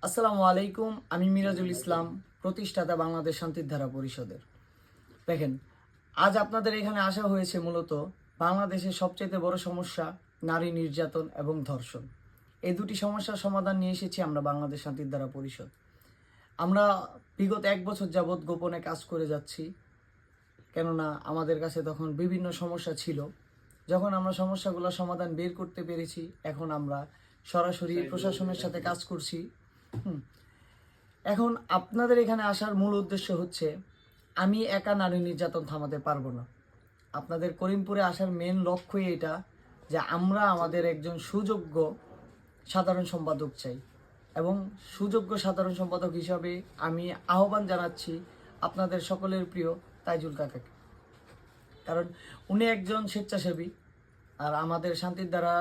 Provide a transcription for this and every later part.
আসসালামু আলাইকুম। আমি মিরাজুল ইসলাম, প্রতিষ্ঠাতা বাংলাদেশ শান্তির ধারা পরিষদের। দেখেন, আজ আপনাদের এখানে আসা হয়েছে মূলত বাংলাদেশের সবচেয়ে বড় সমস্যা নারী নির্যাতন এবং ধর্ষণ। এই দুটি সমস্যার সমাধান নিয়ে এসেছি আমরা বাংলাদেশ শান্তির ধারা পরিষদ। আমরা বিগত 1 বছর যাবৎ গোপনে কাজ করে যাচ্ছি, কেননা আমাদের কাছে তখন বিভিন্ন সমস্যা ছিল। যখন আমরা সমস্যাগুলোর সমাধান বের করতে পেরেছি, এখন আমরা সরাসরি প্রশাসনের সাথে কাজ করছি। এখন আপনাদের এখানে আসার মূল উদ্দেশ্য হচ্ছে, আমি একা নারী নির্যাতন থামাতে পারবো না। আপনাদের করিমপুরে আসার মেন লক্ষ্যই এটা যে আমরা আমাদের একজন সুযোগ্য সাধারণ সম্পাদক চাই, এবং সুযোগ্য সাধারণ সম্পাদক হিসাবে আমি আহ্বান জানাচ্ছি আপনাদের সকলের প্রিয় তাইজুল কাকাকে। কারণ উনি একজন স্বেচ্ছাসেবী, আর আমাদের শান্তির ধারা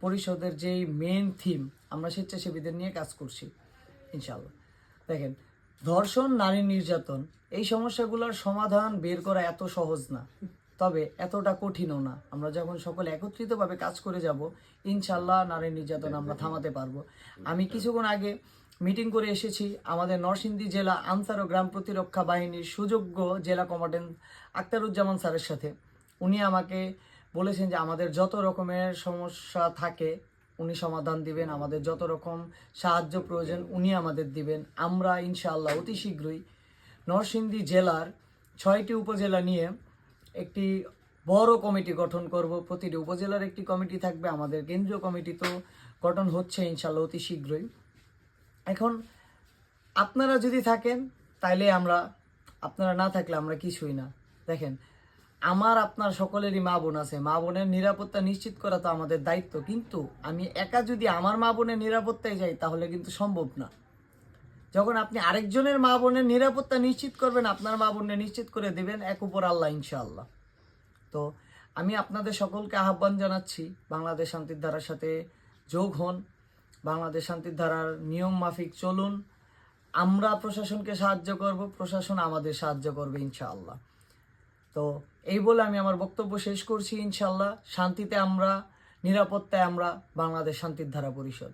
পরিষদের যেই মেন থিম, আমরা স্বেচ্ছাসেবীদের নিয়ে কাজ করছি ইনশাআল্লাহ। দেখেন, ধর্ষণ, নারী নির্যাতন, এই সমস্যাগুলোর সমাধান বের করা এত সহজ না, তবে এতটা কঠিনও না। আমরা যখন সকলে একত্রিতভাবে কাজ করে যাব, ইনশাআল্লাহ নারী নির্যাতন আমরা থামাতে পারবো। আমি কিছুক্ষণ আগে মিটিং করে এসেছি আমাদের নরসিংদী জেলা আনসার ও গ্রাম প্রতিরক্ষা বাহিনীর সুযোগ্য জেলা কমান্ড্যান্ট আক্তারুজ্জামান স্যারের সাথে। উনি আমাকে বলেছেন যে আমাদের যত রকমের সমস্যা থাকে উনি সমাধান দিবেন, আমাদের যত রকম সাহায্য প্রয়োজন উনি আমাদের দিবেন। আমরা ইনশাআল্লাহ অতি শীঘ্রই নরসিংদী জেলার 6টি উপজেলা নিয়ে একটি বড় কমিটি গঠন করব। প্রতিটি উপজেলার একটি কমিটি থাকবে, আমাদের কেন্দ্রীয় কমিটি তো গঠন হচ্ছে ইনশাআল্লাহ অতি শীঘ্রই। এখন আপনারা যদি থাকেন তাইলে আমরা, আপনারা না থাকলে আমরা কিছুই না। দেখেন, আমার আপনার সকলেরই মা বোন আছে, মা বোনের নিরাপত্তা নিশ্চিত করা তো আমাদের দায়িত্ব, কিন্তু আমি একা যদি আমার মা বোনের নিরাপত্তায় যাই তাহলে কিন্তু সম্ভব না। যখন আপনি আরেকজনের মা বোনের নিরাপত্তা নিশ্চিত করবেন, আপনার মা বোনের নিশ্চিত করে দেবেন এক উপর আল্লাহ ইনশাআল্লাহ। তো আমি আপনাদের সকলকে আহ্বান জানাচ্ছি বাংলাদেশ শান্তির ধারার সাথে যোগ হন, বাংলাদেশ শান্তির ধারার নিয়ম মাফিক চলুন। আমরা প্রশাসনকে সাহায্য করব, প্রশাসন আমাদের সাহায্য করবে ইনশাআল্লাহ। তো এই বলে আমি আমার বক্তব্য শেষ করছি। ইনশাআল্লাহ শান্তিতে আমরা, নিরাপত্তায় আমরা, বাংলাদেশ শান্তির ধারা পরিষদ।